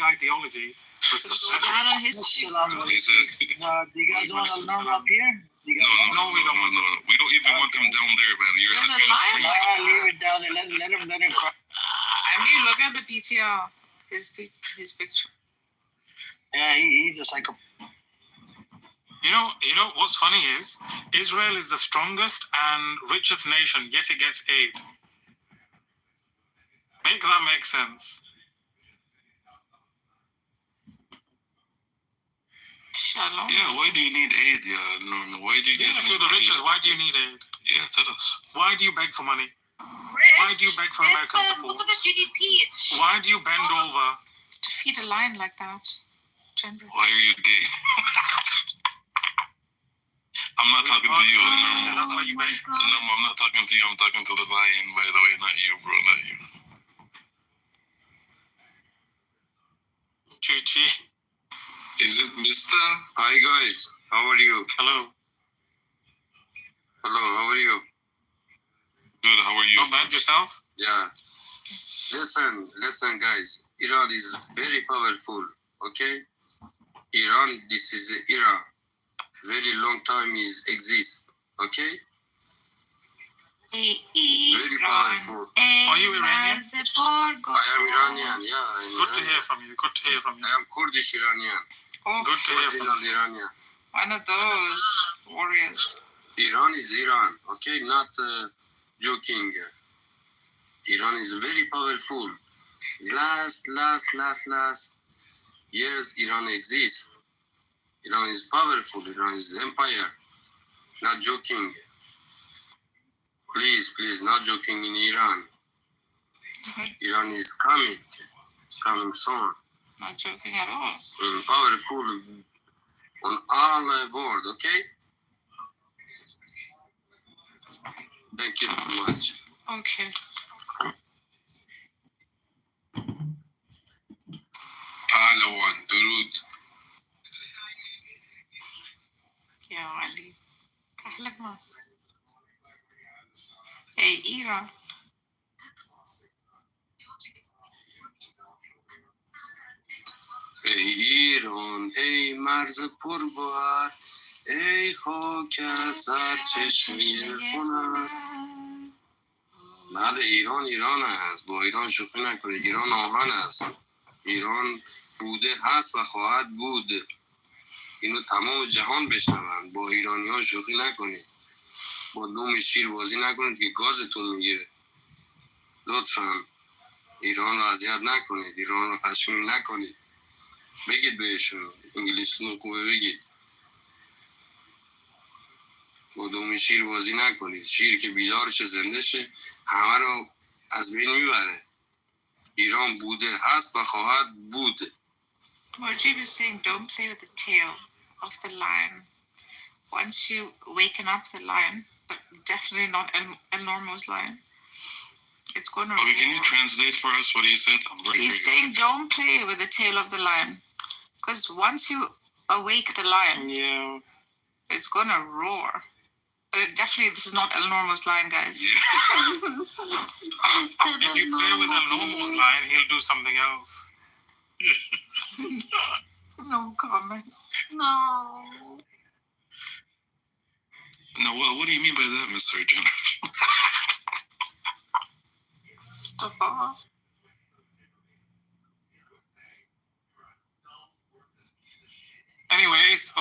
ideology. He said, Do you guys want to learn up here? no, we don't. We don't even want them down there, man. You're asking us to Leave it down there. Let him cry. Look at the PTR. His picture. Yeah, he's a psycho. You know what's funny is Israel is the strongest and richest nation, yet it gets aid. Make that make sense. Shalom. Yeah, why do you need aid? Yeah, no. Why do you guys If you're the richest, why do you need aid? Yeah, tell us. Why do you beg for money? Why do you beg for American support? Look at the GDP. Why do you bend over? To feed a lion like that. Gender. Why are you gay? I'm not talking to you. That's why you beg. No, I'm not talking to you. I'm talking to the lion, by the way. Not you, bro. Not you. Chuchi. Is it Mr.? Hi, guys. How are you? Hello. Hello, how are you? Good, how are you? Not bad, yourself? Yeah. Listen, guys. Iran is very powerful, okay? Iran, this is an era. Very long time is exist, okay? Very powerful. Are you Iranian? I am Iranian, yeah. Good to hear from you. Good to hear from you. I am Kurdish Iranian. Good to hear from Original you. Iranian. One of those warriors. Iran is Iran, okay? Not joking. Iran is very powerful. Last years, Iran exists. Iran is powerful. Iran is empire. Not joking. Please, not joking in Iran. Iran is coming soon. Not joking at all. Powerful on all world, okay? Thank you so much. Okay. Palawan, Durud. Yeah, Ali. Hey, Ira. ای ایران ای مرز پرگوهر ای خاکت سرچشمه خونر. بله ایران هست. با ایران شوخی نکنید. ایران آهن است. ایران بوده هست و خواهد بود. اینو تمام جهان بشنون. با ایرانی ها شوخی نکنید. با دوم شیر بازی نکنید که گازتون میگیره. لطفا ایران رو اذیت نکنید. ایران رو خشمگین نکنید. بگید بهشون انگلیسیتون خوبه بگید. با دوم شیر بازی نکنید. شیر که بیدار شه زنده شه همه رو از بین میبره. ایران بوده هست و خواهد بود. Marjib is saying don't play with the tail of the lion. Once you waken up the lion, but definitely not Elnormo's lion, it's going to Okay, can you translate for us what he said? He's saying don't play with the tail of the lion. Because once you awake the lion, Yeah. it's going to roar. But this is not Elnormo's lion, guys. Yeah. If you play with a normal lion, he'll do something else. No comment. No. No, what do you mean by that, Mr. Jenner? Stop off. Anyways,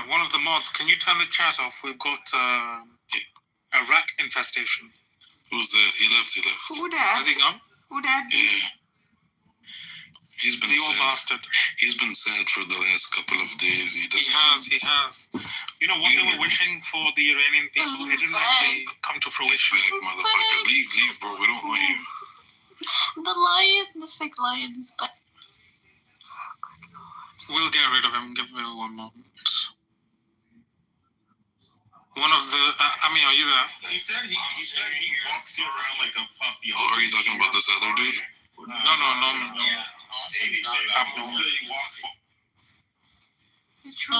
one of the mods, can you turn the chat off? We've got a rat infestation. Who's that? He left. Who that? Has he gone? Who that? Yeah. He's been The old sad. bastard. He's been sad for the last couple of days. He has. You know what they were wishing for the Iranian people? It didn't actually come to fruition. Back, motherfucker. Leave, bro. We don't want you. The sick lion is back. We'll get rid of him. Give me one moment. One of the... Ami, are you there? He said he walks around like a puppy. Oh, are you talking about this other dude? No. Yeah. Abnormal. No,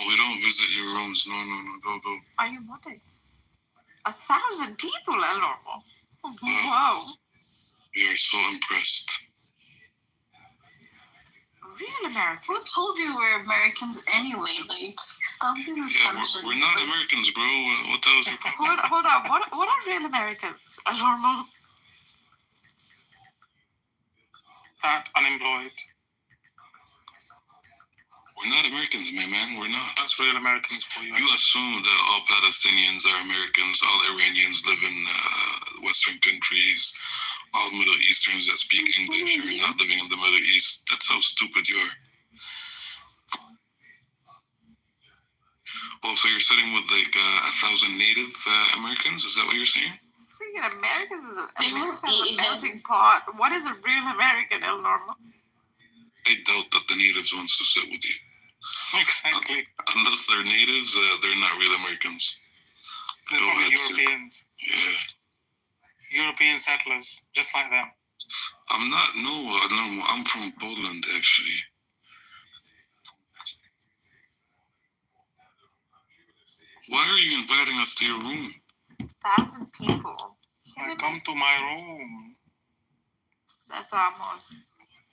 we don't visit your rooms. No, go. Are you modding? 1,000 people, Elnormo. Wow. We are so impressed. American? Who told you we're Americans anyway? Like, stop these Yeah, assumptions. we're not Americans, bro. What the hell's your problem? Hold on. What are real Americans? Normal. Fat, unemployed. We're not Americans, my man. We're not. That's real Americans for you. You assume that all Palestinians are Americans, all Iranians live in Western countries, all Middle Easterns that speak English are not living in the Middle East. That's how stupid you are. Oh, so you're sitting with like 1,000 Native Americans? Is that what you're saying? Freaking Americans is They a won't be melting pot. What is a real American, El Normal? I doubt that the natives wants to sit with you. Exactly. Unless they're natives, they're not real Americans. They're Go probably ahead, sir. Europeans. Yeah. European settlers, just like them. I'm from Poland, actually. Why are you inviting us to your room? 1,000 people. Like, come to my room. That's almost.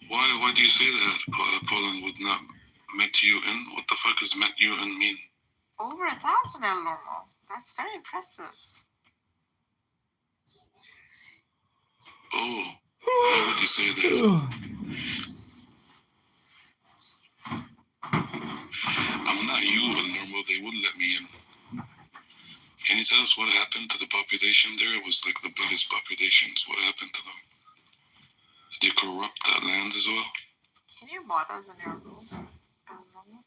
Why do you say that? Poland would not met you in? What the fuck does met you in mean? Over 1,000, El Normal. That's very impressive. Oh, why would you say that? I'm not you, El Normal. They wouldn't let me in. Can you tell us what happened to the population there? It was like the biggest populations. What happened to them? Did you corrupt that land as well? Can you mod us in your room? El Normal?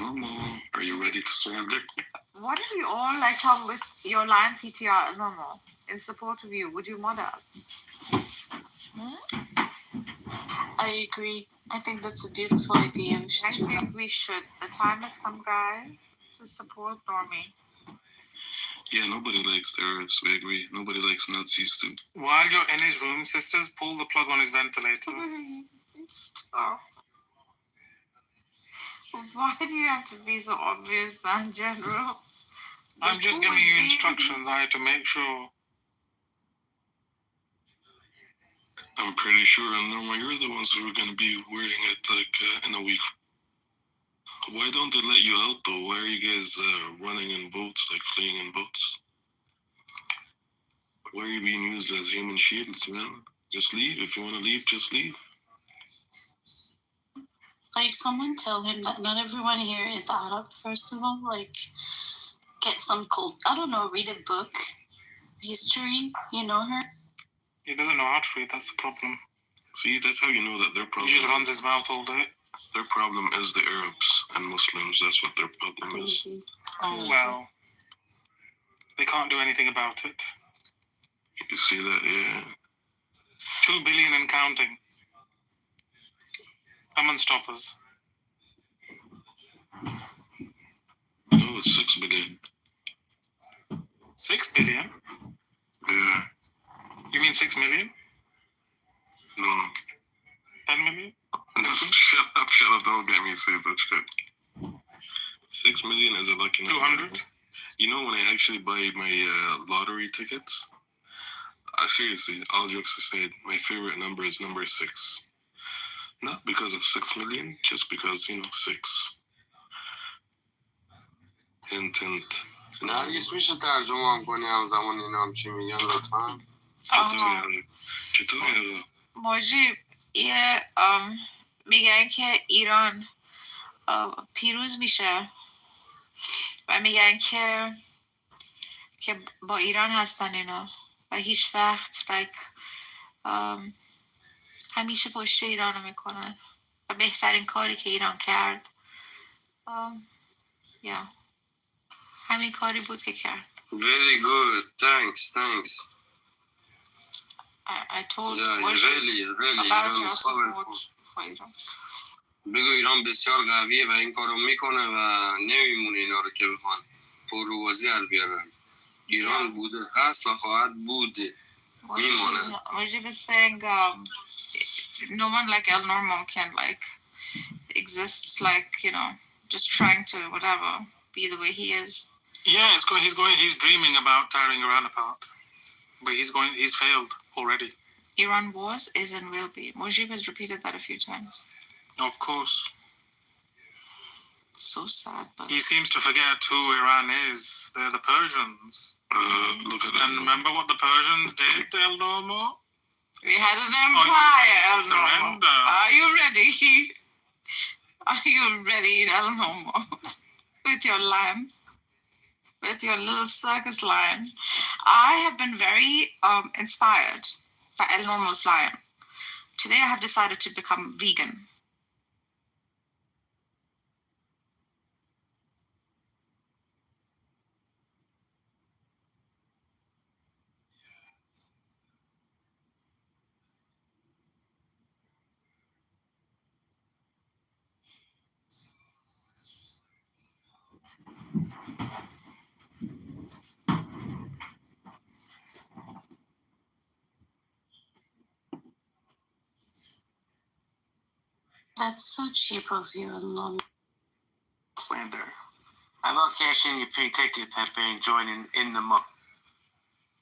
Normal. Are you ready to surrender? What if you all like come with your Lion PTR, El Normal, in support of you? Would you mod us? I agree. I think that's a beautiful idea. We should I do that. think we should. The time has come, guys, to support Normie. Yeah, nobody likes terrorists. We agree. Nobody likes Nazis too. While you're in his room, sisters, pull the plug on his ventilator. Stop. Why do you have to be so obvious and general? I'm just giving you instructions. I had to make sure. I'm pretty sure, Norma, you're the ones who are going to be wearing it like in a week. Why don't they let you out though? Why are you guys running in boats, like fleeing in boats? Why are you being used as human shields, man? Just leave. If you want to leave, just leave. Like, someone tell him that not everyone here is Arab, first of all. Like, get some I don't know, read a book. History, you know her? He doesn't know how to read, that's the problem. See, that's how you know that their He problem. just runs his mouth all day. Their problem is the Arabs and Muslims. That's what their problem is. Crazy. Oh, well. They can't do anything about it. You see that, yeah. 2 billion and counting. Come and stop us. No, it's 6 billion. 6 billion? Yeah. You mean 6 million? No. 10 million? No, shut up, don't get me to say that shit. 6 million is a lucky number. 200? You know, when I actually buy my lottery tickets, seriously, all jokes aside, my favorite number is number 6. Not because of 6 million, just because, 6. Hint. نرگس میشه ترجمه هم کنی همزمان اینا هم چی میگن لطفا؟ چطوری؟ موجی میگن که ایران پیروز میشه و میگن که با ایران هستن اینا و هیچ وقت همیشه پشت ایران رو میکنن و بهترین کاری که ایران کرد همین کاری بود که کرد. Very good, thanks. I told really about ایران your is support powerful. for ایران. بگو ایران بسیار قویه و این کارو میکنه و نمیمونه اینا رو که بخوان پروازی در بیارن. ایران بوده هست و خواهد بود. میمونه. Mojib is saying no one like El Normal can exist just trying to whatever be the way he is. Yeah, he's dreaming about tearing Iran apart. But he's failed already. Iran was, is, and will be. Mojib has repeated that a few times. Of course. So sad, but He seems to forget who Iran is. They're the Persians. Look at And it. remember what the Persians did to El Normo? we had an empire, El Normo. surrender. Are you ready? Are you ready, El Normo? With your lion? With your little circus lion? I have been very inspired by El Normo's lion. Today I have decided to become vegan. That's so cheap of you, Lon. Slander. I'm not cashing your pay ticket, Pepe, and joining in the month.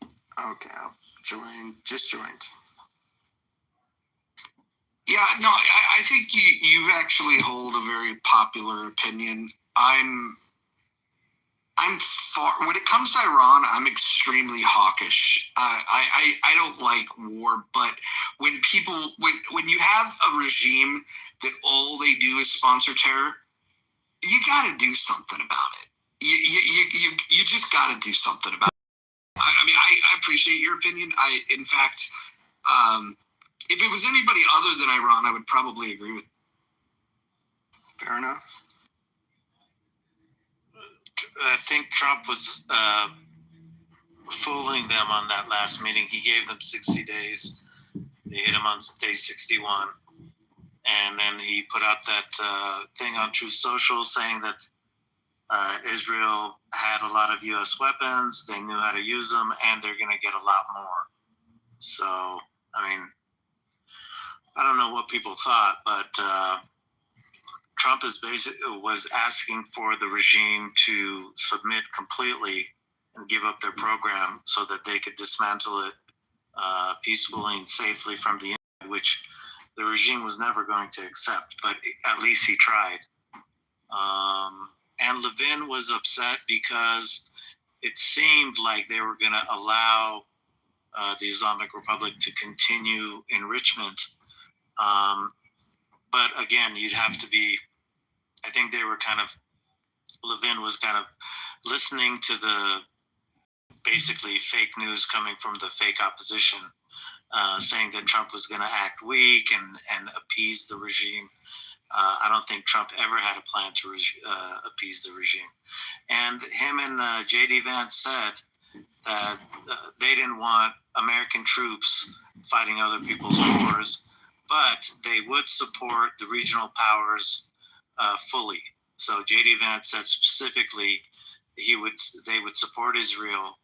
Okay, I'll join. Just joined. Yeah, no, I think you actually hold a very popular opinion. I'm far, when it comes to Iran, I'm extremely hawkish. I don't like war, but when people, when you have a regime that all they do is sponsor terror, you got to do something about it. You just got to do something about it. I mean, I appreciate your opinion. In fact, if it was anybody other than Iran, I would probably agree with. Fair enough. I think Trump was fooling them on that last meeting. He gave them 60 days. They hit him on day 61. And then he put out that thing on Truth Social saying that Israel had a lot of U.S. weapons, they knew how to use them, and they're going to get a lot more. So, I mean, I don't know what people thought, but Trump was asking for the regime to submit completely and give up their program so that they could dismantle it peacefully and safely from the inside, which the regime was never going to accept, but at least he tried. And Levin was upset because it seemed like they were going to allow the Islamic Republic to continue enrichment. But again, you'd have to be, I think they were Levin was kind of listening to the basically fake news coming from the fake opposition, saying that Trump was going to act weak and appease the regime. I don't think Trump ever had a plan to appease the regime. And him and J.D. Vance said that they didn't want American troops fighting other people's wars, but they would support the regional powers fully. So J.D. Vance said specifically they would support Israel,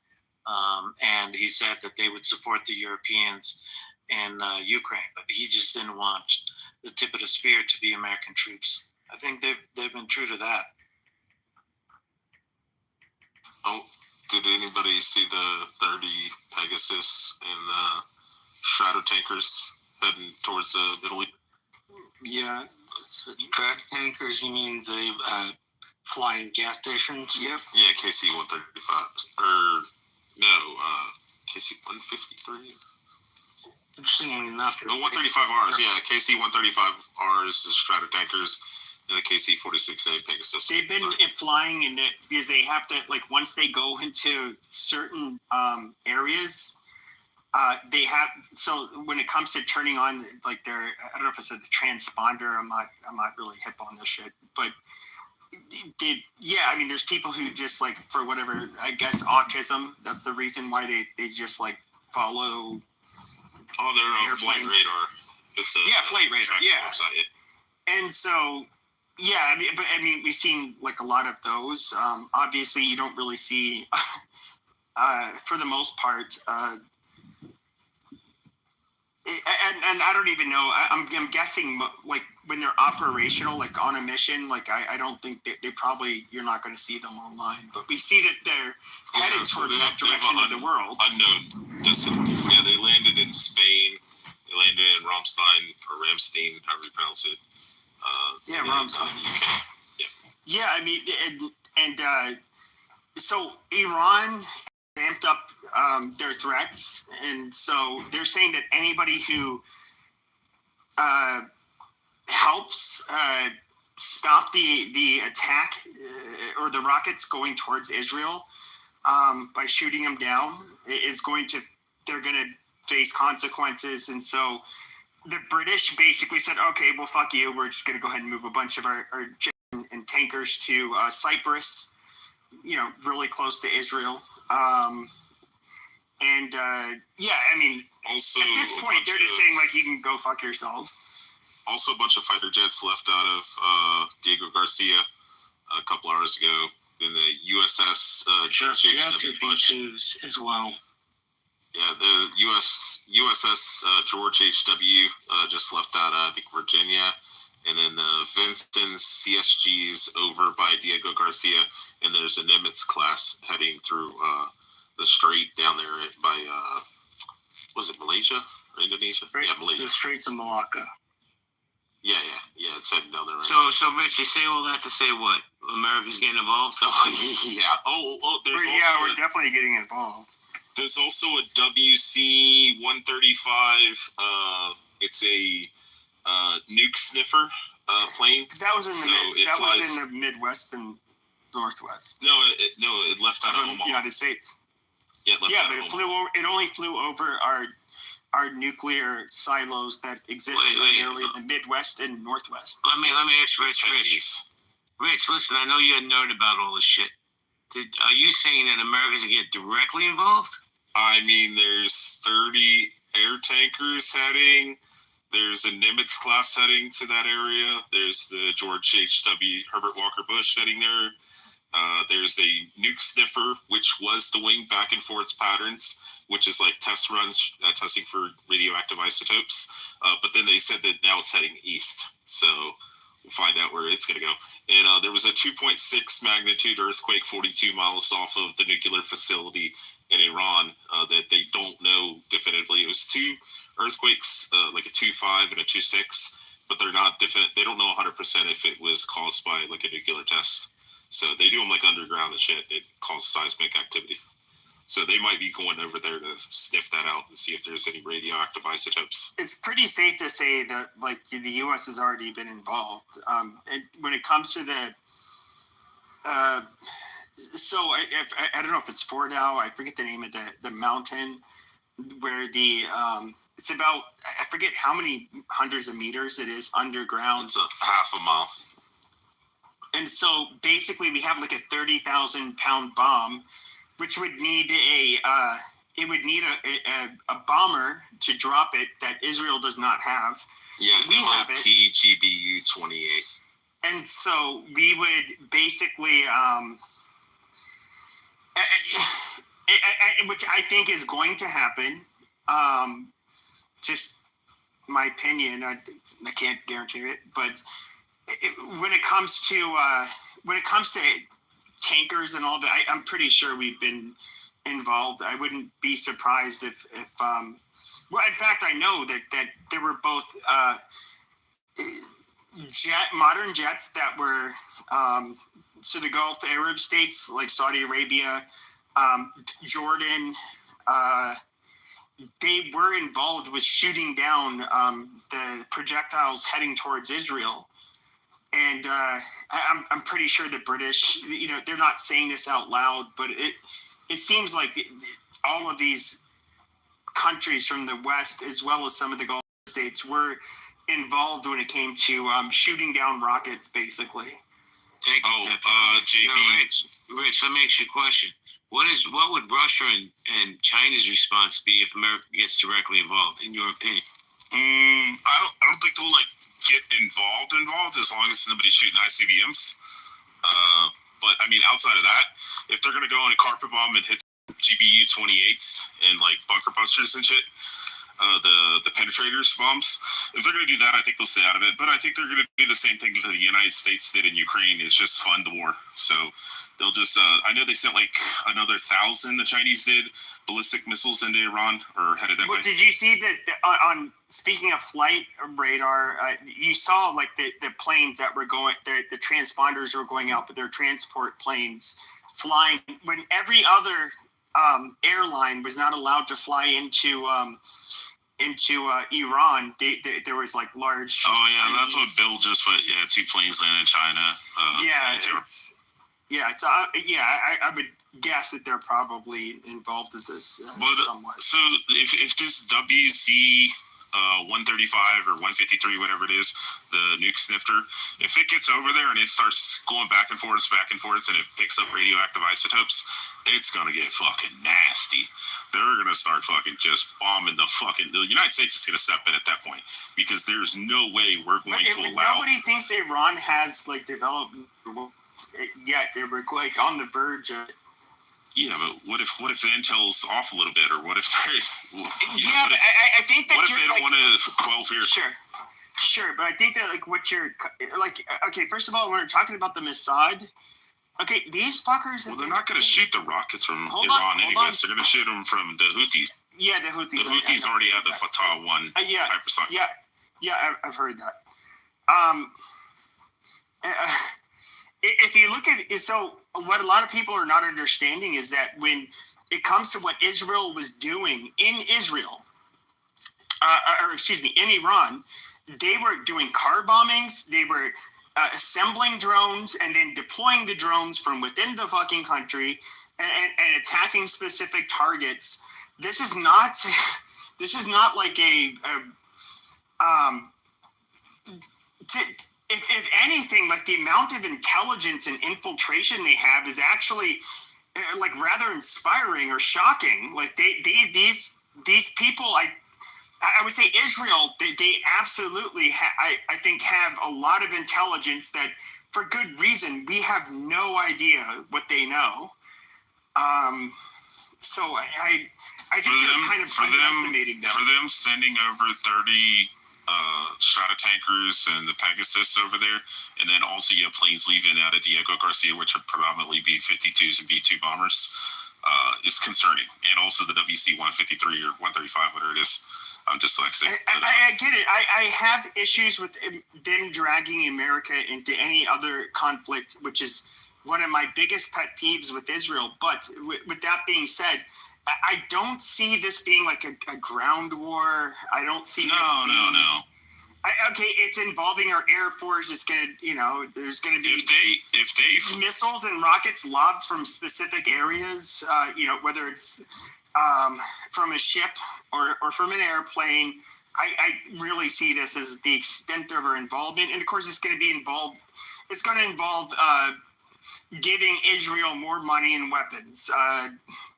and he said that they would support the Europeans in Ukraine, but he just didn't want the tip of the spear to be American troops. I think they've been true to that. Oh, did anybody see the 30 Pegasus and Shadow tankers heading towards the Middle East? Yeah. Crack tankers, you mean the flying gas stations? Yep. Yeah, KC-135. Or, no, KC-153? Interestingly enough, No, 135Rs, yeah. KC-135Rs is Strata tankers, and the KC-46A Pegasus. They've been flying in it because they have to, like, once they go into certain areas, they have, so when it comes to turning on, like, their, I don't know if it's a transponder, I'm not really hip on this shit, but I mean, there's people who just, like, for whatever, I guess, autism, that's the reason why they just, like, follow. Oh, they're on Flight Radar. It's a Flight Radar, yeah. Website. And so, yeah, I mean, we've seen, like, a lot of those. Obviously, you don't really see, for the most part, and I don't even know. I'm guessing, like, when they're operational, like on a mission, like I don't think they probably, you're not going to see them online. But we see that they're headed towards that direction of the world. Unknown destiny. Yeah, they landed in Spain. They landed in Ramstein, or Ramstein, however you pronounce it. Yeah, Iran's fine. Yeah, I mean, so Iran ramped up their threats, and so they're saying that anybody who helps stop the attack or the rockets going towards Israel by shooting them down they're going to face consequences. And so the British basically said, okay, well, fuck you. We're just going to go ahead and move a bunch of our ships and tankers to Cyprus, really close to Israel. Also, at this point, they're just saying, like, you can go fuck yourselves. Also, a bunch of fighter jets left out of Diego Garcia a couple hours ago in the USS George H.W. Bush as well. Yeah, the USS George H.W. Just left out, I think, Virginia. And then Vincent CSG's over by Diego Garcia. And there's a Nimitz class heading through the strait down there by, was it Malaysia or Indonesia? Right. Yeah, Malaysia. The Straits of Malacca. Yeah, it's heading down there right So Rich, you say all that to say what? America's getting involved? Oh, yeah. We're definitely getting involved. There's also a WC-135. It's a nuke sniffer plane. That was in the Midwest and Northwest. No, it left out of Omaha. United States. Yeah, but it only flew over our nuclear silos that exist in the Midwest and Northwest. Let me ask Rich. Rich, listen, I know you're a nerd about all this shit. Are you saying that America's going to get directly involved? I mean, there's 30 air tankers heading. There's a Nimitz class heading to that area. There's the George H.W. Herbert Walker Bush heading there. There's a nuke sniffer, which was the wing back and forth patterns, which is like test runs, testing for radioactive isotopes. But then they said that now it's heading east. So we'll find out where it's going to go. And there was a 2.6 magnitude earthquake 42 miles off of the nuclear facility in Iran that they don't know definitively. It was two earthquakes, like a 2.5 and a 2.6, but they're not they don't know 100% if it was caused by like a nuclear test. So they do them like underground and shit. It causes seismic activity. So they might be going over there to sniff that out and see if there's any radioactive isotopes. It's pretty safe to say that like the U.S. has already been involved. When it comes to the, so I don't know if it's Fordow. I forget the name of the mountain where the it's about, I forget how many hundreds of meters it is underground. It's a half a mile. And so basically we have like a 30,000 pound bomb, which would need a bomber to drop it that Israel does not have. Yeah, we have it. PGBU-28. And so we would basically, which I think is going to happen. Just my opinion. I can't guarantee it, but when it comes to tankers and all that, I'm pretty sure we've been involved. I wouldn't be surprised if well, in fact, I know that there were both modern jets that were so the Gulf Arab states like Saudi Arabia, Jordan, they were involved with shooting down the projectiles heading towards Israel. And I'm pretty sure the British, they're not saying this out loud, but it seems like all of these countries from the West, as well as some of the Gulf states, were involved when it came to shooting down rockets, basically. Thank you. JB. Rich, let me ask you a question. What would Russia and China's response be if America gets directly involved, in your opinion? I don't think they'll get involved as long as nobody's shooting ICBMs. But I mean, outside of that, if they're gonna go on a carpet bomb and hit GBU-28s and bunker busters and shit, the penetrators bombs. If they're going to do that, I think they'll stay out of it. But I think they're going to do the same thing that the United States did in Ukraine. It's just fund war. So they'll just, I know they sent like another 1,000, the Chinese did, ballistic missiles into Iran, or headed that way. Did you see that on speaking of flight radar, you saw like the planes that were going, the transponders were going out, but they're transport planes flying when every other airline was not allowed to fly into Iran. There was like large. Oh yeah, that's what Bill just put. Yeah, 2 planes landed in China. I would guess that they're probably involved with this somewhat. So if this WC 135 or 153, whatever it is, the nuke snifter, if it gets over there and it starts going back and forth, and it picks up radioactive isotopes, it's gonna get fucking nasty. They're gonna start fucking just bombing the United States is gonna step in at that point, because there's no way we're going to allow. Nobody thinks Iran has like developed yet. They were like on the verge of. Yeah, but what if the intel's off a little bit, or what if they? I think that what if you're they don't like, want to quell fear? Sure, but I think that like what you're like. Okay, first of all, when we're talking about the Mossad, okay, these fuckers. Well, they're not going to shoot the rockets from Iran anyways. They're going to shoot them from the Houthis. Yeah, the Houthis. The Houthis already have the Fatah 1 hypersonic. Yeah, I've heard that. If you look at it, so what a lot of people are not understanding is that when it comes to what Israel was doing in Israel, in Iran, they were doing car bombings. They were assembling drones and then deploying the drones from within the fucking country and attacking specific targets. This is not like if anything, like the amount of intelligence and infiltration they have is actually like rather inspiring or shocking. Like these people, I would say Israel, they absolutely, I think, have a lot of intelligence that, for good reason, we have no idea what they know. So I think they're kind of underestimating them. For them sending over 30 Strata tankers and the Pegasus over there, and then also you have planes leaving out of Diego Garcia, which would predominantly be 52s and B-2 bombers, is concerning. And also the WC-153 or 135, whatever it is. I'm dyslexic. I get it. I have issues with them dragging America into any other conflict, which is one of my biggest pet peeves with Israel. But with that being said, I don't see this being like a ground war. I don't see. No. Okay, it's involving our Air Force. It's gonna, there's gonna be if they missiles and rockets lobbed from specific areas. Whether it's from a ship or from an airplane. I really see this as the extent of our involvement, and of course, it's going to be involved. It's going to involve giving Israel more money and weapons.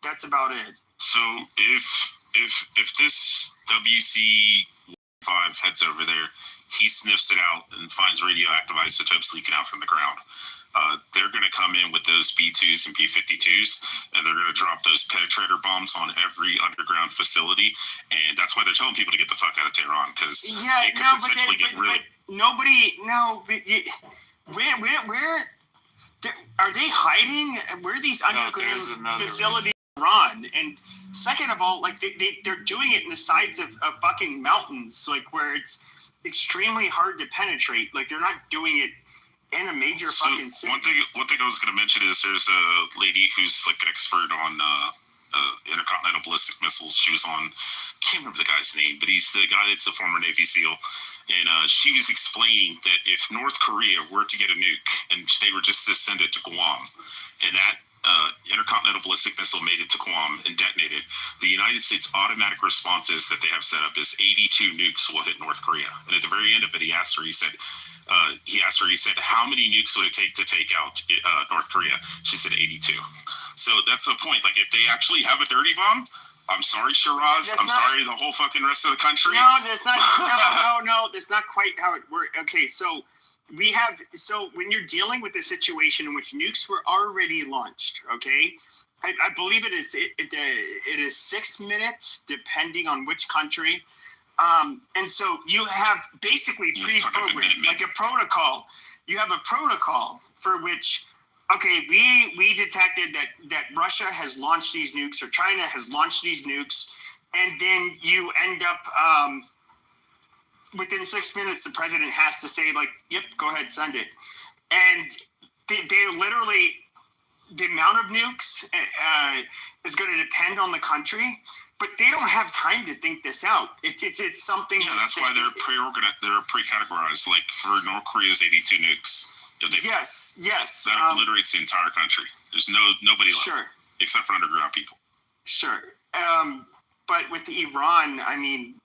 That's about it. So if this WC-5 heads over there, he sniffs it out and finds radioactive isotopes leaking out from the ground. They're going to come in with those B-2s and B-52s, and they're going to drop those penetrator bombs on every underground facility. And that's why they're telling people to get the fuck out of Tehran, because it could potentially get really... Where are they hiding? Where are these underground facilities run? And second of all, like they're doing it in the sides of fucking mountains, like where it's extremely hard to penetrate. Like they're not doing it in a major fucking city. One thing I was going to mention is there's a lady who's like an expert on intercontinental ballistic missiles. She was on, can't remember the guy's name, but he's the guy that's a former Navy SEAL. And she was explaining that if North Korea were to get a nuke and they were just to send it to Guam, and that intercontinental ballistic missile made it to Guam and detonated, the United States automatic responses that they have set up is 82 nukes will hit North Korea. And at the very end of it, he asked her, he said, how many nukes would it take to take out North Korea? She said 82. So that's the point. Like, if they actually have a dirty bomb, I'm sorry, Shiraz. Sorry, the whole fucking rest of the country. No, that's not. No, that's not quite how it works. Okay, so when you're dealing with a situation in which nukes were already launched, okay, I believe it is 6 minutes, depending on which country. And so you have basically pre-programmed, like a protocol. You have a protocol for which, okay, we detected that Russia has launched these nukes or China has launched these nukes, and then you end up within 6 minutes, the president has to say, like, yep, go ahead, send it. And they literally, the amount of nukes is going to depend on the country, but they don't have time to think this out. It's something. Yeah, that's why they're pre-categorized. Like for North Korea's 82 nukes. Yes. That obliterates the entire country. There's nobody left. Sure. Except for underground people. Sure. But with Iran, I mean,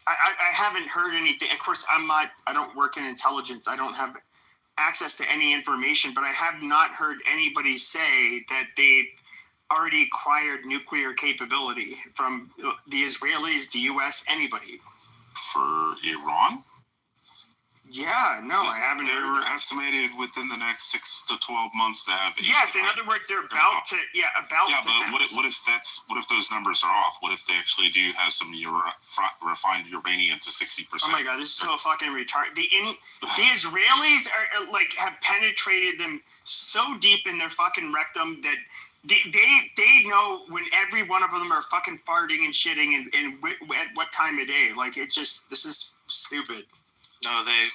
I haven't heard anything. Of course, I don't work in intelligence. I don't have access to any information, but I have not heard anybody say that they've already acquired nuclear capability from the Israelis, the U.S., anybody. For Iran? Yeah, no, I haven't. They're estimated within the next 6 to 12 months to have. Yes, in other words, they're about to. Yeah, but what if those numbers are off? What if they actually do have some refined uranium to 60%? Oh my God, this is so fucking retarded. The Israelis are like have penetrated them so deep in their fucking rectum that they know when every one of them are fucking farting and shitting and at what time of day. Like this is stupid. No, they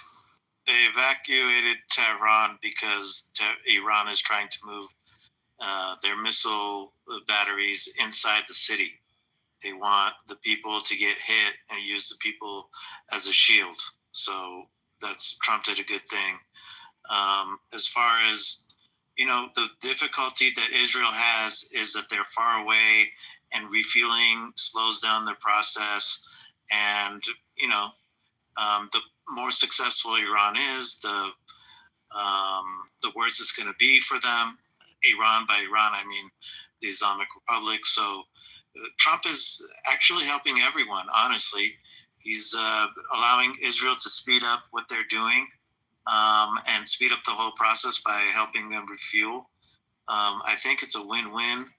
evacuated Tehran because Iran is trying to move their missile batteries inside the city. They want the people to get hit and use the people as a shield. So Trump did a good thing. As far as, the difficulty that Israel has is that they're far away and refueling slows down their process. And, the more successful Iran is, the worse it's going to be for them. Iran, by Iran, I mean the Islamic Republic. So Trump is actually helping everyone, honestly. He's allowing Israel to speed up what they're doing and speed up the whole process by helping them refuel. I think it's a win-win.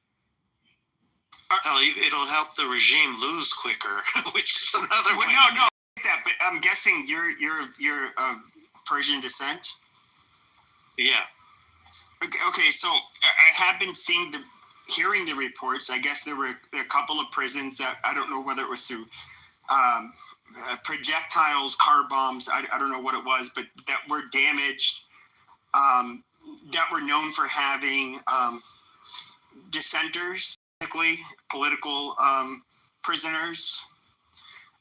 Hell, it'll help the regime lose quicker, which is another way. No. That, but I'm guessing you're of Persian descent. Yeah. Okay. So I have been hearing the reports. I guess there were a couple of prisons that I don't know whether it was through projectiles, car bombs. I don't know what it was, but that were damaged. That were known for having dissenters, political prisoners.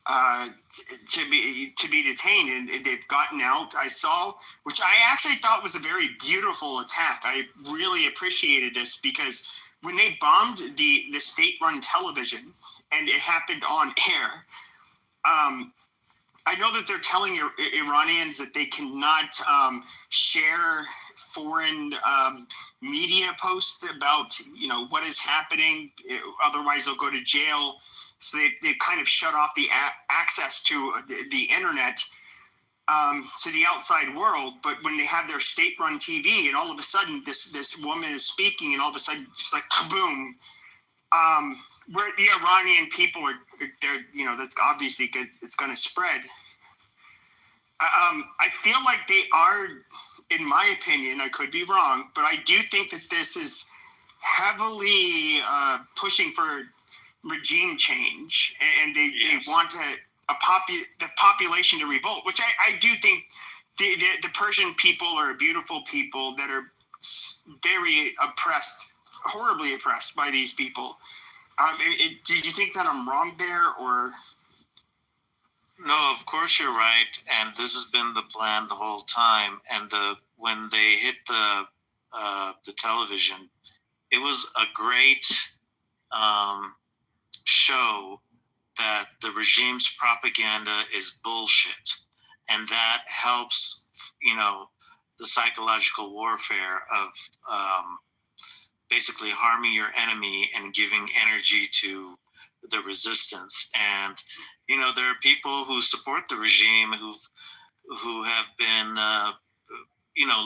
To be detained, and they've gotten out. I saw, which I actually thought was a very beautiful attack. I really appreciated this because when they bombed the state-run television and it happened on air, I know that they're telling Iranians that they cannot share foreign media posts about what is happening, otherwise they'll go to jail. So they kind of shut off the access to the internet to the outside world. But when they have their state-run TV, and all of a sudden this woman is speaking, and all of a sudden it's like kaboom. Where the Iranian people they're that's obviously good. It's going to spread. I feel like they are, in my opinion, I could be wrong, but I do think that this is heavily pushing for regime change, and they want the population to revolt, which I do think the Persian people are beautiful people that are very oppressed, horribly oppressed by these people. Do you think that I'm wrong there, or? No, of course you're right, and this has been the plan the whole time. And when they hit the television, it was a great show that the regime's propaganda is bullshit, and that helps the psychological warfare of basically harming your enemy and giving energy to the resistance. And there are people who support the regime who have been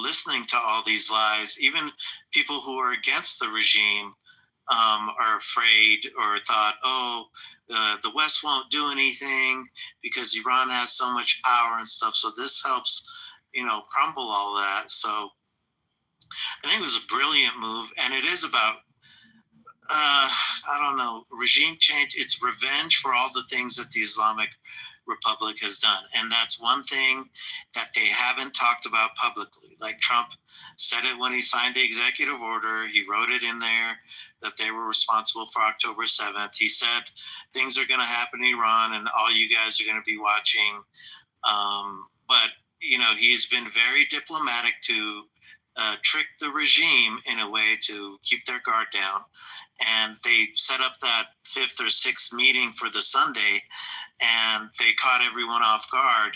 listening to all these lies. Even people who are against the regime are afraid or thought, oh, the West won't do anything because Iran has so much power and stuff. So this helps, crumble all that. So I think it was a brilliant move, and it is about I don't know, regime change. It's revenge for all the things that the Islamic Republic has done. And that's one thing that they haven't talked about publicly. Like Trump said it when he signed the executive order. He wrote it in there that they were responsible for October 7th. He said things are going to happen in Iran and all you guys are going to be watching. But, he's been very diplomatic to trick the regime in a way to keep their guard down. And they set up that 5th or 6th meeting for the Sunday, and they caught everyone off guard.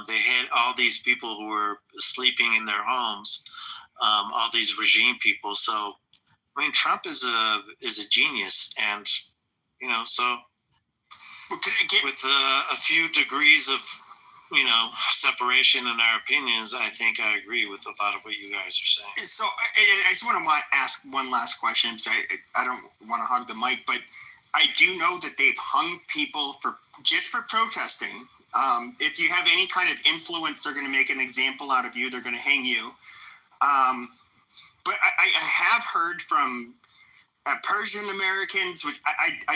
They hit all these people who were sleeping in their homes, all these regime people. So, I mean, Trump is a genius, and so with a few degrees of separation in our opinions, I think I agree with a lot of what you guys are saying. So I just want to ask one last question. So I don't want to hog the mic, but I do know that they've hung people just for protesting. If you have any kind of influence, they're going to make an example out of you. They're going to hang you. But I have heard from Persian Americans, which I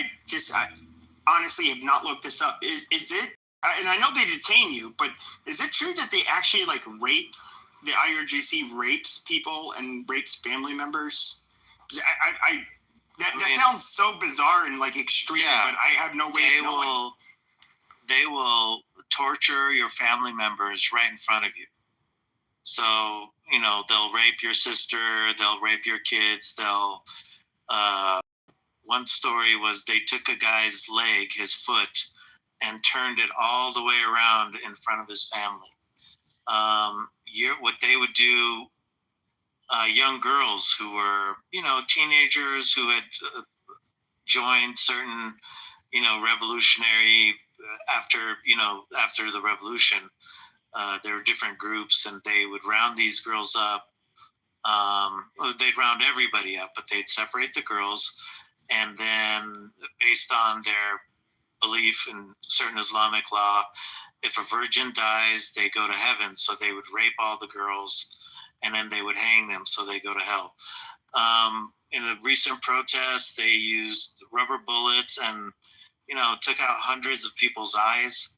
honestly have not looked this up. Is it? And I know they detain you, but is it true that they actually rape? The IRGC rapes people and rapes family members? That sounds so bizarre and extreme, but I have no way of knowing. They will torture your family members right in front of you. So, they'll rape your sister, they'll rape your kids, one story was they took a guy's leg, his foot, and turned it all the way around in front of his family. What they would do, young girls who were, teenagers who had joined certain, revolutionary after the revolution, there were different groups, and they would round these girls up. They'd round everybody up, but they'd separate the girls, and then based on their belief in certain Islamic law, if a virgin dies, they go to heaven. So they would rape all the girls, and then they would hang them, so they go to hell. In the recent protests, they used rubber bullets and, took out hundreds of people's eyes.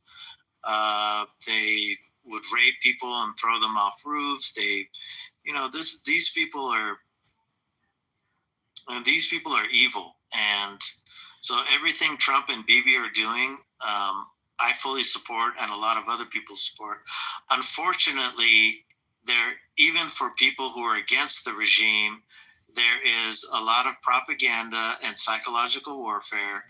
They would rape people and throw them off roofs. These people are evil. And so everything Trump and Bibi are doing, I fully support, and a lot of other people support. Unfortunately, even for people who are against the regime, there is a lot of propaganda and psychological warfare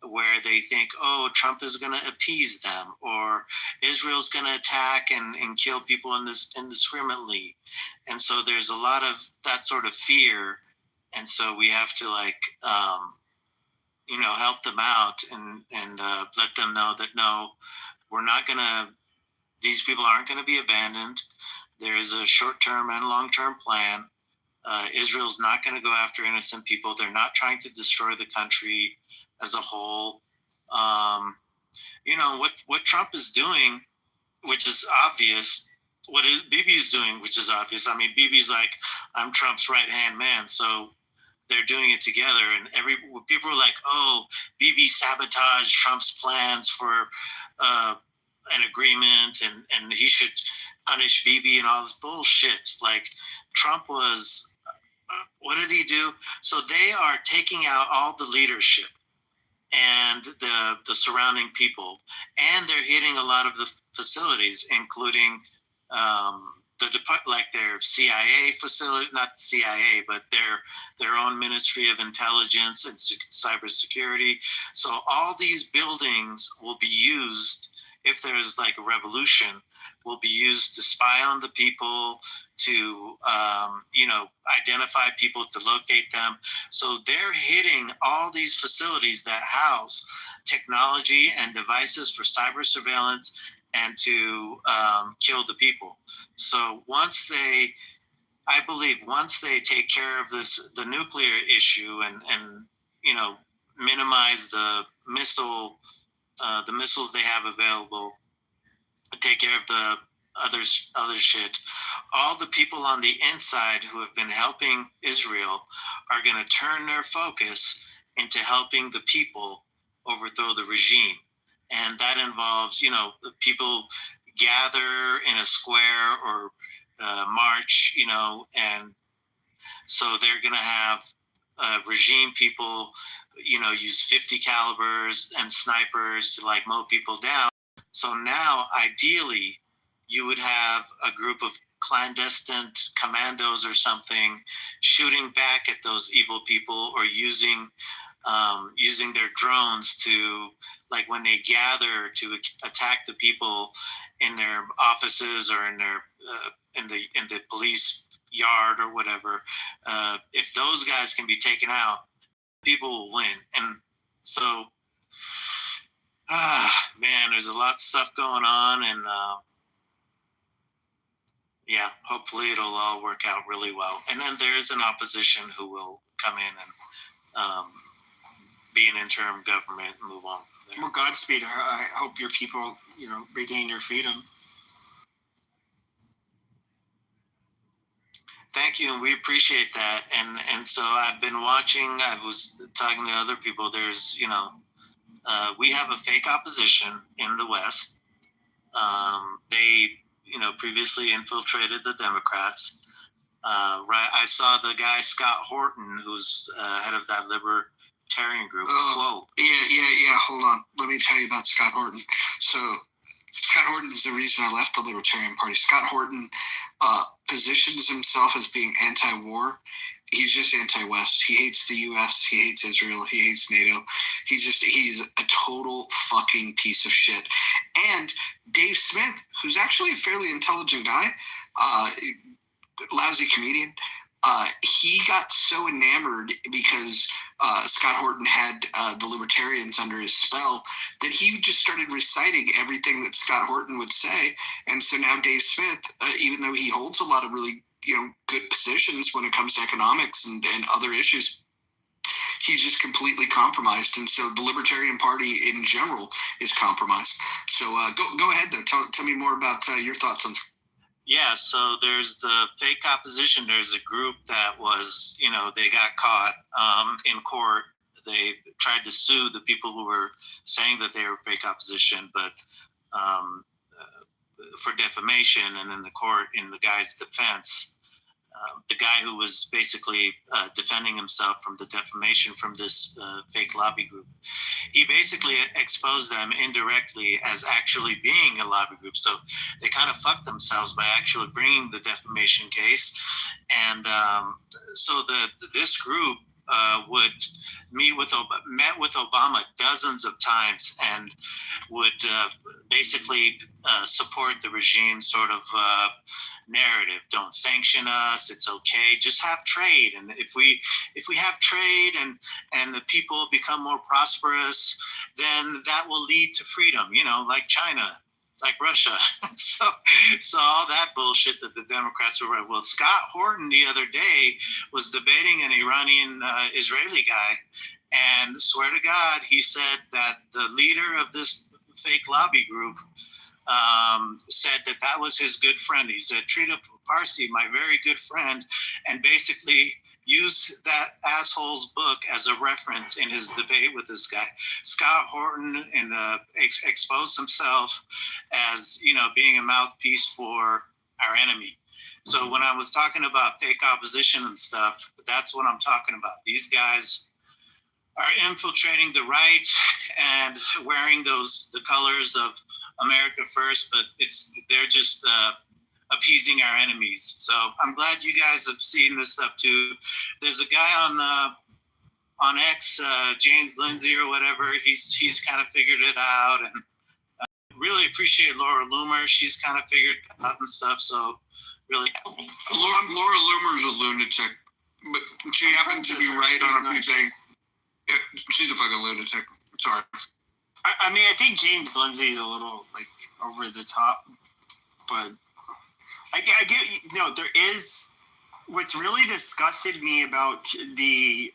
where they think, oh, Trump is going to appease them, or Israel's going to attack and kill people indiscriminately. And so there's a lot of that sort of fear. And so we have to help them out and let them know that, no, these people aren't going to be abandoned. There is a short-term and long-term plan. Israel's not going to go after innocent people. They're not trying to destroy the country as a whole. What Trump is doing, which is obvious, what Bibi is doing, which is obvious. I mean, Bibi's like, I'm Trump's right-hand man, so they're doing it together. And people are like, oh, Bibi sabotaged Trump's plans for an agreement, and he should punish Bibi and all this bullshit. Like, Trump was, what did he do? So they are taking out all the leadership and the surrounding people, and they're hitting a lot of the facilities, including their CIA facility, not CIA, but their own Ministry of Intelligence and Cybersecurity. So all these buildings will be used, if there's a revolution, will be used to spy on the people, to identify people, to locate them. So they're hitting all these facilities that house technology and devices for cyber surveillance and to kill the people. So once they I believe once they take care of the nuclear issue, and minimize the missiles they have available, take care of the other shit, all the people on the inside who have been helping Israel are going to turn their focus into helping the people overthrow the regime. And that involves, people gather in a square or march, and so they're going to have regime people, use 50 calibers and snipers to mow people down. So now, ideally, you would have a group of clandestine commandos or something shooting back at those evil people, or using their drones to, when they gather to attack the people in their offices or in their in the police yard or whatever. If those guys can be taken out, people will win. And so, man, there's a lot of stuff going on, and yeah, hopefully it'll all work out really well. And then there's an opposition who will come in and be an interim government and move on from there. Well, Godspeed. I hope your people, regain your freedom. Thank you, and we appreciate that. And so I've been watching. I was talking to other people. There's, we have a fake opposition in the West. They, previously infiltrated the Democrats. Right. I saw the guy Scott Horton, who's head of that libertarian group. Whoa. Yeah. Hold on. Let me tell you about Scott Horton. So Scott Horton is the reason I left the Libertarian Party. Scott Horton positions himself as being anti-war. He's just anti-West. He hates the U.S. He hates Israel. He hates NATO. He's a total fucking piece of shit. And Dave Smith, who's actually a fairly intelligent guy, lousy comedian, he got so enamored because Scott Horton had the libertarians under his spell that he just started reciting everything that Scott Horton would say. And so now Dave Smith, even though he holds a lot of really good positions when it comes to economics and other issues, he's just completely compromised. And so the Libertarian Party in general is compromised. So go ahead, though. Tell me more about your thoughts on. Yeah, so there's the fake opposition. There's a group that was, they got caught in court. They tried to sue the people who were saying that they were fake opposition, but for defamation. And in the court, in the guy's defense, the guy who was basically defending himself from the defamation from this fake lobby group, he basically exposed them indirectly as actually being a lobby group. So they kind of fucked themselves by actually bringing the defamation case. And so this group met with Obama dozens of times and would basically support the regime sort of narrative. Don't sanction us. It's okay. Just have trade. And if we have trade and the people become more prosperous, then that will lead to freedom, like China, like Russia. So all that bullshit that the Democrats were right. Well, Scott Horton the other day was debating an Iranian Israeli guy, and swear to God, he said that the leader of this fake lobby group said that was his good friend. He said, Trita Parsi, my very good friend, and basically used that asshole's book as a reference in his debate with this guy. Scott Horton and exposed himself as, being a mouthpiece for our enemy. So when I was talking about fake opposition and stuff, that's what I'm talking about. These guys are infiltrating the right and wearing the colors of America First, but they're just appeasing our enemies. So I'm glad you guys have seen this stuff too. There's a guy on X, James Lindsay or whatever. He's kind of figured it out, and really appreciate Laura Loomer. She's kind of figured it out and stuff. So really, Laura Loomer's a lunatic, but she happens to be right on a few things. Yeah, she's a fucking lunatic. Sorry. I mean, I think James Lindsay is a little over the top, but I get there is what's really disgusted me about the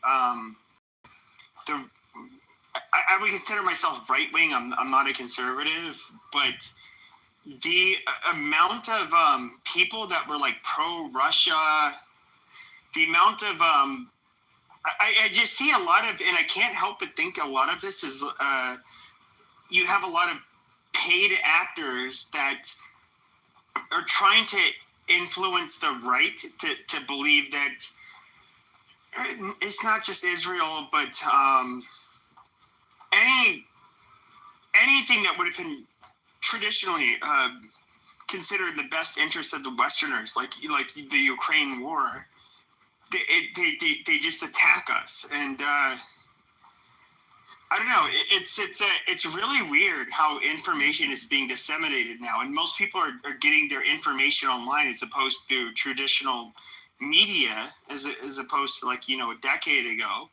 I would consider myself right wing. I'm not a conservative, but the amount of people that were like pro Russia, the amount of I just see a lot of, and I can't help but think a lot of this is you have a lot of paid actors that are trying to influence the right to believe that it's not just Israel, but anything that would have been traditionally considered the best interest of the Westerners, like the Ukraine war, they just attack us, and I don't know. It's really weird how information is being disseminated now, and most people are getting their information online as opposed to traditional media, as opposed to like a decade ago.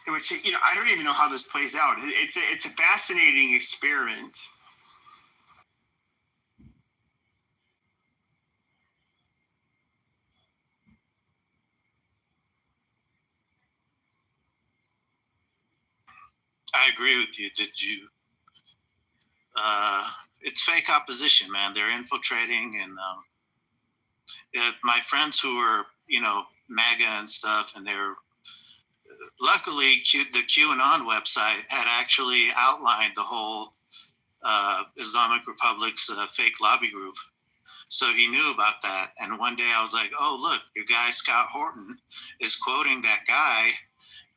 Which I don't even know how this plays out. It's a fascinating experiment. I agree with you. Did you? It's fake opposition, man. They're infiltrating, and my friends who are MAGA and stuff, and they're luckily the QAnon website had actually outlined the whole Islamic Republic's fake lobby group. So he knew about that. And one day I was like, oh, look, your guy Scott Horton is quoting that guy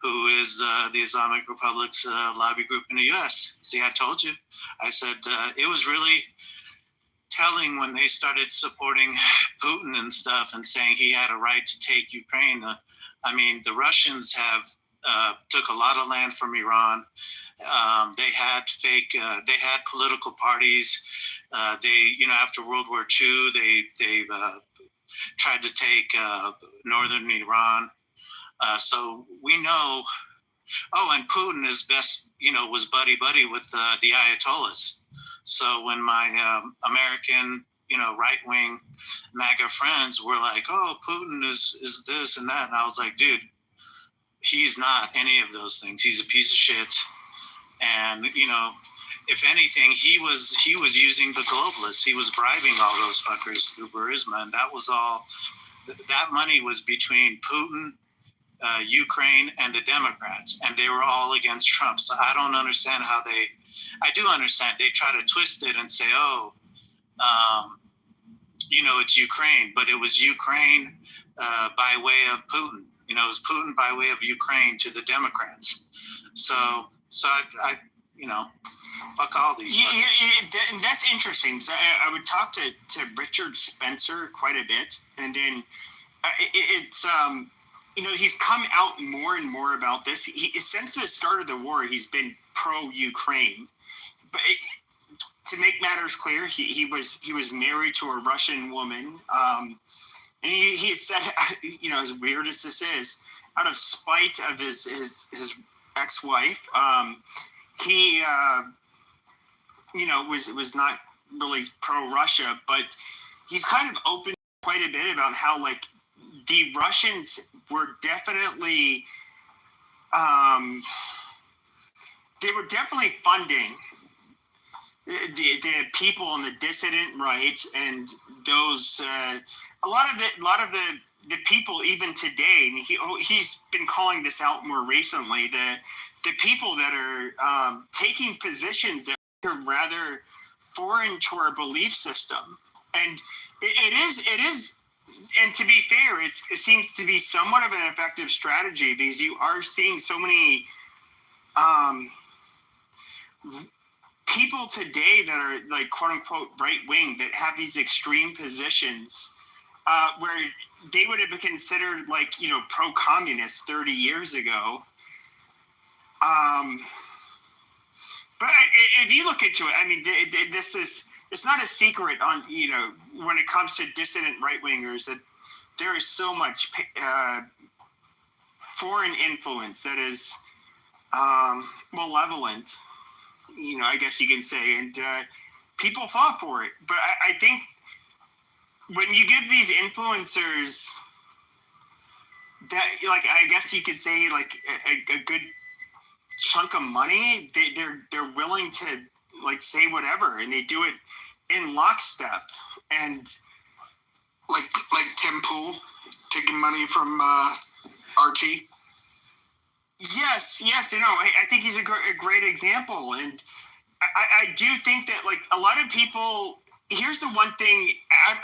who is the Islamic Republic's lobby group in the U.S. See, I told you. I said it was really telling when they started supporting Putin and stuff and saying he had a right to take Ukraine. I mean, the Russians have took a lot of land from Iran. They had they had political parties. After World War II, they tried to take northern Iran. So we know. Oh, and Putin is was buddy with the Ayatollahs. So when my American, right wing MAGA friends were like, "Oh, Putin is this and that," and I was like, "Dude, he's not any of those things. He's a piece of shit." And if anything, he was using the globalists. He was bribing all those fuckers through Burisma, and that was all. That money was between Putin, Ukraine, and the Democrats, and they were all against Trump. So I don't understand how they. I do understand they try to twist it and say, "Oh, it's Ukraine," but it was Ukraine by way of Putin. It was Putin by way of Ukraine to the Democrats. So I fuck all these. Yeah, and that's interesting. So I would talk to Richard Spencer quite a bit, and then it's he's come out more and more about this. Since the start of the war, he's been pro-Ukraine. But to make matters clear, he was married to a Russian woman, and he said, as weird as this is, out of spite of his ex-wife, he was not really pro-Russia, but he's kind of open quite a bit about how like the Russians were definitely they were definitely funding the people on the dissident right, and those a lot of the people even today, and he's been calling this out more recently, the people that are taking positions that are rather foreign to our belief system. And it is, and to be fair, it seems to be somewhat of an effective strategy, because you are seeing so many people today that are like quote unquote right wing that have these extreme positions where they would have been considered like pro-communist 30 years ago. But if you look into it, I mean, it's not a secret on when it comes to dissident right wingers that there is so much foreign influence that is malevolent, I guess you can say, and people fall for it. But I think when you give these influencers that, like, I guess you could say, like, a good chunk of money, they're willing to, like, say whatever, and they do it in lockstep. And like Tim Pool taking money from RT. Yes, you know, I think he's a great example, and I do think that, like, a lot of people. Here's the one thing,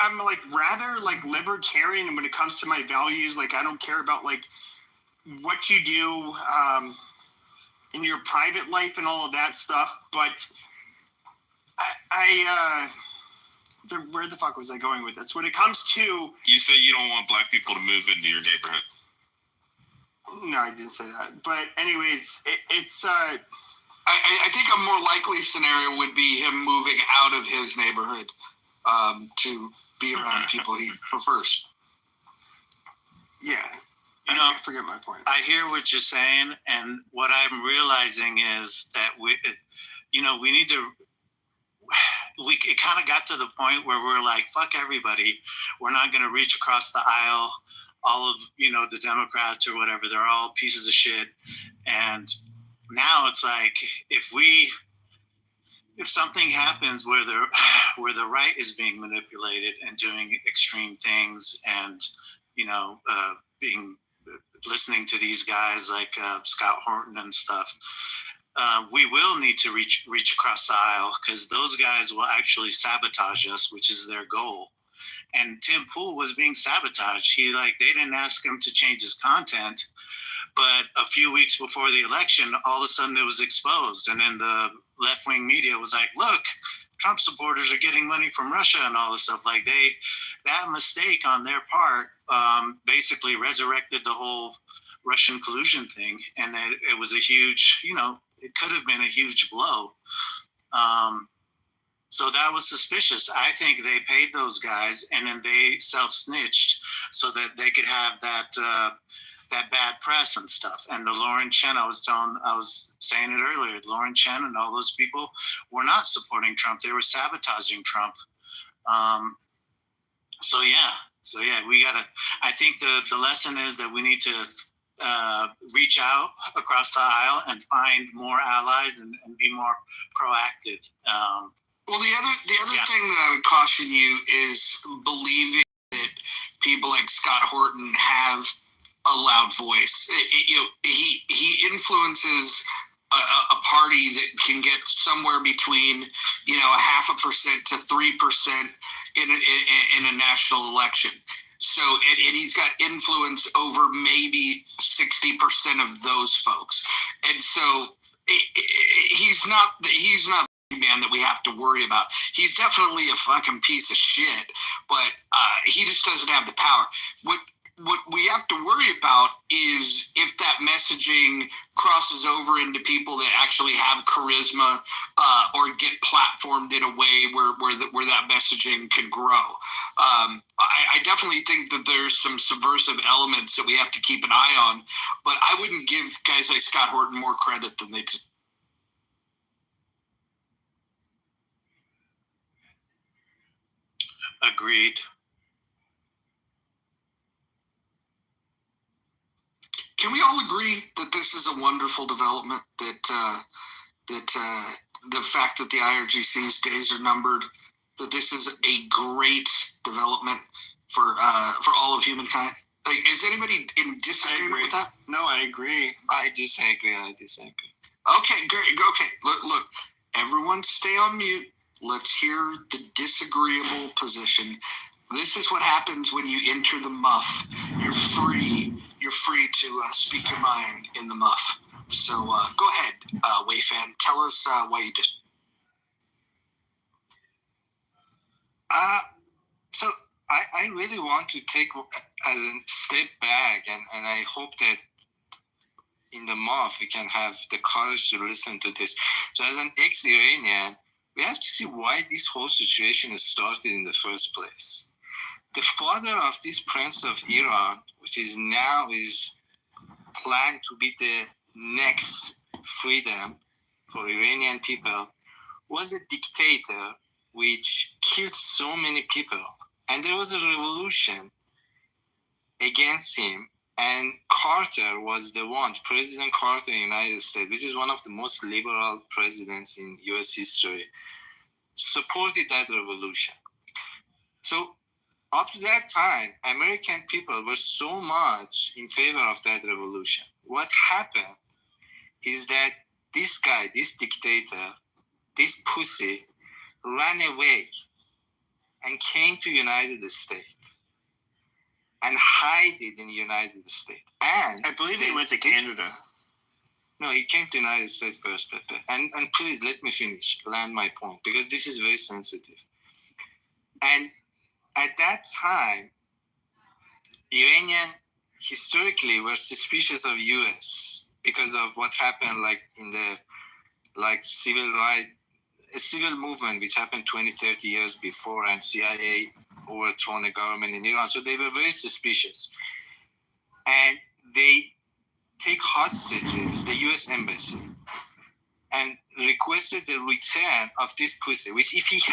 I'm like rather like libertarian when it comes to my values. Like, I don't care about like what you do in your private life and all of that stuff. But where the fuck was I going with this? When it comes to, you say you don't want black people to move into your neighborhood. No, I didn't say that. But anyways, it's I think a more likely scenario would be him moving out of his neighborhood to be around people he prefers. Yeah. You know, I forget my point. I hear what you're saying, and what I'm realizing is that we need to. It kind of got to the point where we're like, fuck everybody. We're not going to reach across the aisle. All of the Democrats or whatever, they're all pieces of shit. And now it's like, if something happens where the right is being manipulated and doing extreme things, and listening to these guys like Scott Horton and stuff, we will need to reach across the aisle, because those guys will actually sabotage us, which is their goal. And Tim Pool was being sabotaged. They didn't ask him to change his content, but a few weeks before the election, all of a sudden it was exposed. And then the left-wing media was like, look, Trump supporters are getting money from Russia and all this stuff. Like, that mistake on their part basically resurrected the whole Russian collusion thing. And it was a huge, it could have been a huge blow. So that was suspicious. I think they paid those guys, and then they self-snitched so that they could have that bad press and stuff. And the Lauren Chen, I was saying it earlier, Lauren Chen and all those people were not supporting Trump. They were sabotaging Trump. So yeah, we gotta. I think the lesson is that we need to reach out across the aisle and find more allies and be more proactive. Well, the other thing that I would caution you is believing that people like Scott Horton have a loud voice. He influences a party that can get somewhere between 0.5% to 3% in a national election. So and he's got influence over maybe 60% of those folks, and so he's not the man that we have to worry about. He's definitely a fucking piece of shit, but he just doesn't have the power. What we have to worry about is if that messaging crosses over into people that actually have charisma or get platformed in a way where that messaging can grow. I definitely think that there's some subversive elements that we have to keep an eye on, but I wouldn't give guys like Scott Horton more credit than they do. Agreed. Can we all agree that this is a wonderful development? That the fact that the IRGC's days are numbered, that this is a great development for all of humankind. Like, is anybody in disagreement with that? No, I agree. I disagree. Okay, great. Okay, look, everyone stay on mute. Let's hear the disagreeable position. This is what happens when you enter the muff. You're free to speak your mind in the muff. So go ahead, Wayfan. Tell us why you did. So I really want to take as a step back, and I hope that in the muff we can have the courage to listen to this. So as an ex-Iranian, we have to see why this whole situation started in the first place. The father of this Prince of Iran, which is planned to be the next freedom for Iranian people, was a dictator which killed so many people and there was a revolution against him. And Carter was the one, President Carter in the United States, which is one of the most liberal presidents in US history, supported that revolution. So up to that time, American people were so much in favor of that revolution. What happened is that this guy, this dictator, this pussy, ran away and came to United States and hid it in the United States. And I believe he went to Canada. No, he came to United States first, Pepe. And please let me finish, land my point, because this is very sensitive. And at that time, Iranian historically were suspicious of US because of what happened like in the civil rights, a civil movement which happened 20, 30 years before, and CIA overthrown the government in Iran. So they were very suspicious. And they take hostages the US embassy and requested the return of this pussy, which if he had